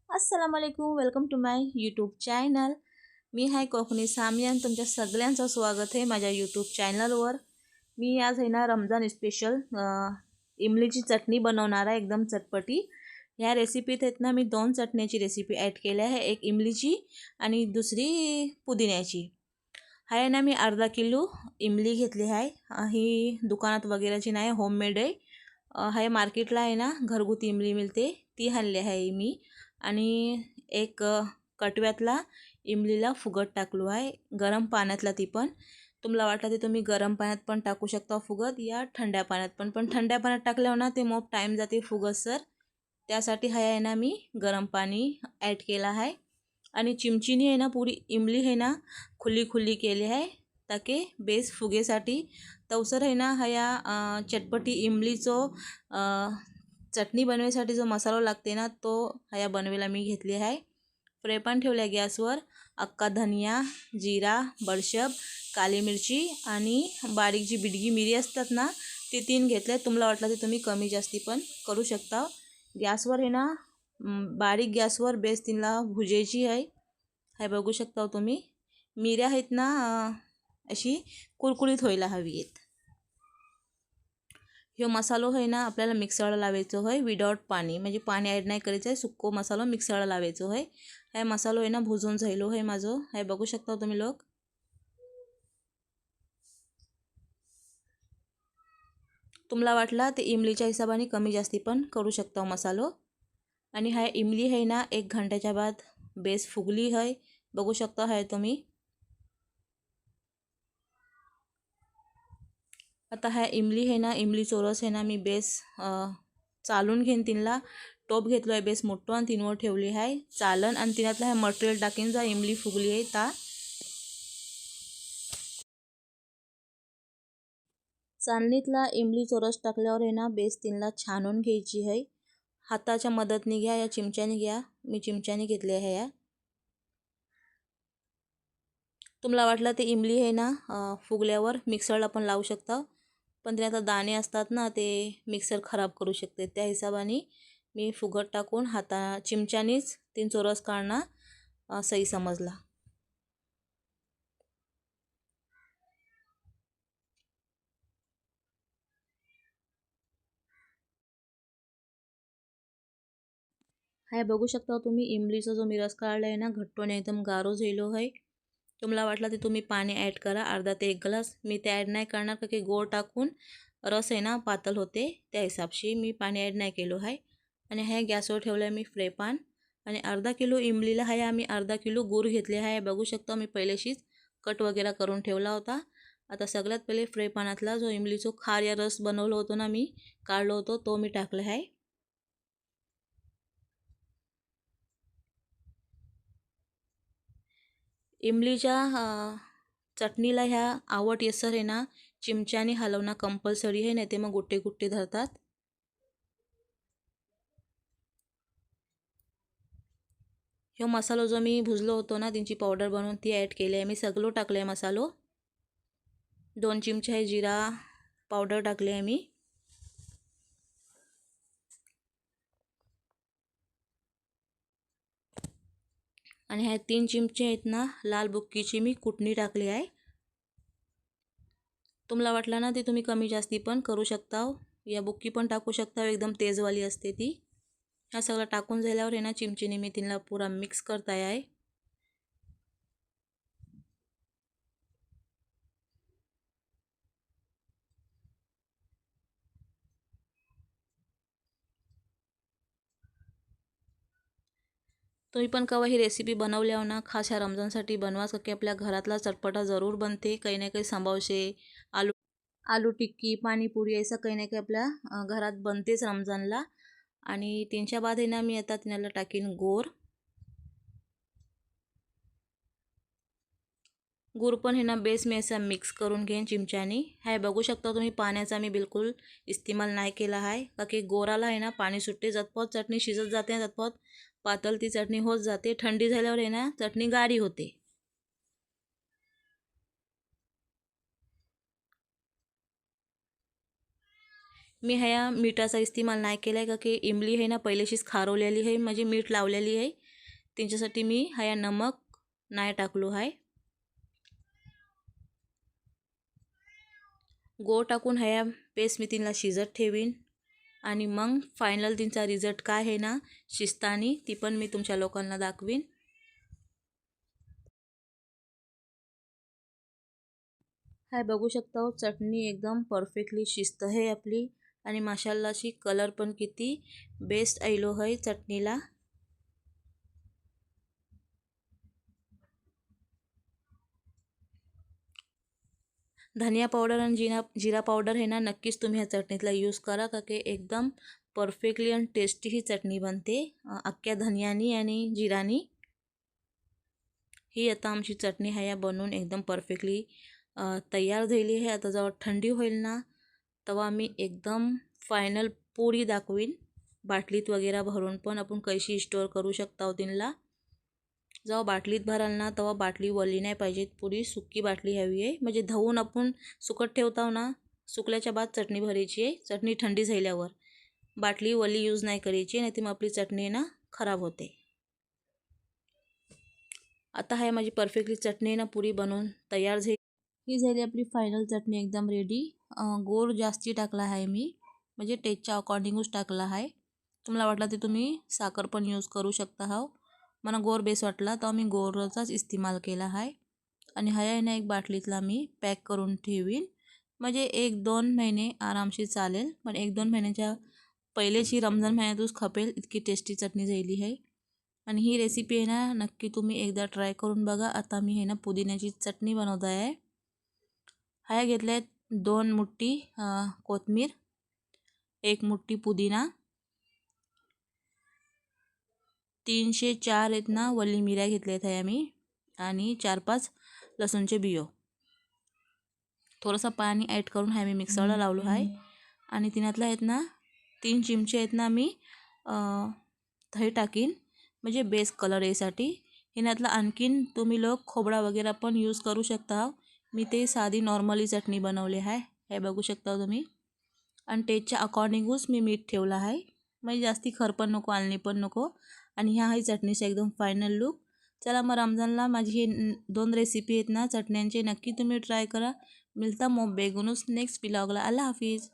अस्सलाम वालेकुम, welcome to my YouTube channel. मी हाय कोकणी सामियान. तुमच्या सगळ्यांचं स्वागत आहे माझ्या यूट्यूब चॅनलवर. मी आज आहे ना रमजान स्पेशल इमलीची चटणी बनवणार आहे, एकदम चटपटी. ह्या रेसिपीत आहेत ना मी दोन चटण्याची रेसिपी ॲड केली आहे, एक इमलीची आणि दुसरी पुदिन्याची. आहे ना मी अर्धा किलो इमली घेतली आहे. ही दुकानात वगैरेची नाही, होममेड आहे. आहे मार्केटला आहे ना घरगुती इमली मिळते, ती आणली आहे मी. आणि एक कटव्यातला इमलीला फुगत टाकलो आहे, गरम पाण्यातला. ती पण तुम्हाला वाटलं ते तुम्ही गरम पाण्यात पण टाकू शकता फुगत, या थंड्या पाण्यात पण थंड्या पाण्यात टाकल्यावर ना ते मोप टाईम जाते फुगत सर. त्यासाठी आहे ना मी गरम पाणी ॲड केला आहे. आणि चिमचीनी आहे ना पुरी इमली आहे ना खुली खुली केली आहे, ताके बेस फुगेसाठी. तवसर आहे ना ह्या चटपटी इमलीचो चटणी बनवायसाठी जो मसाला लागते ना तो ह्या बनवायला मी घेतली आहे. फ्राय पॅन ठेवल्या गॅसवर. अख्खा धनिया, जिरा, बडीशेप, काली मिरची आणि बारीक जी बिडगी मिरी असतात ना ती 3 घेतले. तुम्हाला वाटलं ते तुम्ही कमी जास्ती पण करू शकता. गॅसवर आहे ना बारीक गॅसवर बेस तिला भुजायची आहे. हे बघू शकता तुम्ही. मिऱ्या आहेत ना अशी कुरकुरीत व्हायला हवी आहेत. ह्यो मसालो आहे ना आपल्याला मिक्सरला लावायचो आहे विदाउट पाणी, म्हणजे पाणी ॲड नाही करायचं आहे. सुक्को मसालो मिक्सरला लावायचो आहे. हे मसालो आहे ना भुजून झालो आहे माझं. हे बघू शकता तुम्ही लोक. तुम्हाला वाटला ते इमलीच्या हिशोबाने कमी जास्ती पण करू शकता मसालो. आणि हा इमली आहे ना 1 घंट्याच्या बाद बेस फुगली आहे, बघू शकता आहे तुम्ही. आता हा इमली आहे ना इमली चोरस आहे ना मी बेस चालून घेईन. तिनला टोप घेतलो आहे बेस मोठं आणि तिनवर ठेवली आहे चालन. आणि तिनातला हे मटेरियल टाकीन जा इमली फुगली आहे ता. चालणीतला इमली चोरस टाकल्यावर आहे ना बेस तिनला छानून घ्यायची आहे. हाताच्या मदतने घ्या या चिमच्याने घ्या, मी चिमच्याने घेतली आहे. या तुम्हाला वाटलं ते इमली आहे ना फुगल्यावर मिक्सरला पण लावू शकता, पण ते आता दाणे असतात ना ते मिक्सर खराब करू शकते. त्या हिशोबाने मी फुगत टाकून चिमच्यानीच 3 चोरस काढणं सही समजला. हाय बघू शकता तुम्ही इमलीचा जो मी रस काढला आहे ना घट्टून एकदम गारो झालो आहे. तुम्हाला वाटलं ते तुम्ही पाणी ॲड करा, अर्धा ते 1 ग्लास. मी ते ॲड नाही करणार का की गोड टाकून रस आहे ना पातळ होते, त्या हिसाबशी मी पाणी ॲड नाही केलो आहे. आणि हे गॅसवर ठेवलं आहे मी फ्राय पॅन. आणि अर्धा किलो इमलीला आहे आम्ही अर्धा किलो गूळ घेतले आहे. बघू शकता मी पहिल्याशीच कट वगैरे करून ठेवला होता. आता सगळ्यात पहिले फ्राय पॅनातला जो इमलीचो खार या रस बनवलं होतं ना मी काढलो होतो तो मी टाकला आहे. इमलीच्या चटणीला ह्या आवट येसर आहे ना चिमच्याने हलवणं कंपल्सरी आहे, नाही ते मग गुट्टे गुट्टे धरतात. ह्यो मसालो जो मी भुजलो होतो ना त्यांची पावडर बनवून ती ॲड केली आहे मी. सगळं टाकलं आहे मसालो. 2 चिमचे आहे जिरा पावडर टाकली आहे मी. आणि ह्या 3 चिमचे आहेत ना लाल बुक्कीची मी कुटणी टाकली आहे. तुम्हाला वाटलं ना ते तुम्ही कमी जास्ती पण करू शकता. या बुक्की पण टाकू शकता, एकदम तेजवाली असते ती. ह्या सगळं टाकून झाल्यावर आहे ना चिमचीने मी तिला पुरा मिक्स करताय आहे. तुम्ही पण केव्हा ही रेसिपी बनवल्यावर ना खास ह्या रमजानसाठी बनवाच, की आपल्या घरातला चटपटा जरूर बनते. काही ना काही संभावशे, आलू आलू टिक्की, पाणीपुरी असं काही ना काही आपल्या घरात बनतेच रमजानला. आणि त्यांच्या बाद आहे ना मी आता तिनाला टाकीन गोर. गूळ पण हे ना बेस मी असा मिक्स करून घेईन चिमच्यानी. हाय बघू शकता तुम्ही पाण्याचा मी बिलकुल इस्तेमाल नाही केला आहे, का की गोराला आहे ना पाणी सुटते. झटपट चटणी शिजत जाते, झटपट पातळ ती चटणी होत जाते. थंडी झाल्यावर आहे ना चटणी गाढी होते. मी ह्या मिठाचा इस्तेमाल नाही केला आहे, का की इमली आहे ना पहिल्याशीच खारवलेली आहे, म्हणजे मीठ लावलेली आहे. त्यांच्यासाठी मी ह्या नमक नाही टाकलो आहे. गोड टाकून ह्या पेस्ट मी तिला शिजत ठेवीन आणि मग फायनल तिचा रिझल्ट काय आहे ना शिजतानी ती पण मी तुमच्या लोकांना दाखवीन. हाय बघू शकता हो, चटणी एकदम परफेक्टली शिजत आहे आपली आणि मसाल्याची कलर पण किती बेस्ट आयलो आहे चटणीला. धनिया पावडर आणि जिरा पावडर हे ना नक्कीच तुम्ही ह्या चटणीतला यूज करा का की एकदम परफेक्टली आणि टेस्टी ही चटणी बनते अख्ख्या धनियानी आणि जिरानी. ही आता आमची चटणी ह्या बनवून एकदम परफेक्टली तयार झाली आहे. आता जेव्हा थंडी होईल ना तेव्हा मी एकदम फायनल पुरी दाखवीन बाटलीत वगैरे भरून पण आपण कशी स्टोअर करू शकता हो तिनला. जेव्हा बाटलीत भराल ना तेव्हा बाटली वली नाही पाहिजे, पुरी सुकी बाटली हवी आहे. म्हणजे धुवून आपण सुकत ठेवताव ना सुकल्याच्या बाद चटणी भरायची आहे. चटणी थंडी झाल्यावर बाटली वली यूज नाही करायची नाही ती मग आपली चटणी ना खराब होते. आता आहे माझी परफेक्टली चटणी ना पुरी बनवून तयार झाली. ही झाली आपली फायनल चटणी एकदम रेडी. गोड जास्ती टाकला आहे मी म्हणजे टेस्टच्या अकॉर्डिंगच टाकला आहे. तुम्हाला वाटलं ते तुम्ही साखर पण यूज करू शकता. हो मला गोड बेस वाटला तर मी गोडचाच इस्तेमाल केला आहे. आणि ह्या ना एक बाटलीतला मी पॅक करून ठेवीन म्हणजे 1-2 महिने आरामशी चालेल. पण 1-2 महिन्याच्या पहिलेची रमजान महिन्यातच खपेल इतकी टेस्टी चटणी झाली आहे. आणि ही रेसिपी आहे ना नक्की तुम्ही एकदा ट्राय करून बघा. आता मी हे ना पुदिन्याची चटणी बनवत आहे. ह्या घेतल्या आहेत 2 मुठी कोथिंबीर, 1 मुठी पुदिना, 304 आहेत ना वल्ली मिऱ्या घेतल्या आहेत ह्या मी आणि 4-5 लसूणचे बियो. थोडंसं पाणी ॲड करून ह्या मी मिक्सरला लावलो आहे. आणि तिनातला आहेत ना 3 चिमचे आहेत ना मी दही टाकीन म्हणजे बेस कलर यासाठी. हिनातला आणखीन तुम्ही लोक खोबरा वगैरे पण यूज करू शकता. मी ते साधी नॉर्मली चटणी बनवली आहे हे बघू शकता तुम्ही. आणि टेस्टच्या अकॉर्डिंगच मी मीठ ठेवलं आहे म्हणजे जास्ती खर पण नको आलणी पण नको. आणि ह्या आहे चटणीचा एकदम फायनल लुक. चला मग रमजानला माझी ही 2 रेसिपी आहेत ना चटण्यांचे नक्की तुम्ही ट्राय करा. मिळता मग बेगूनच नेक्स्ट व्लॉगला. अल्लाह हाफिज.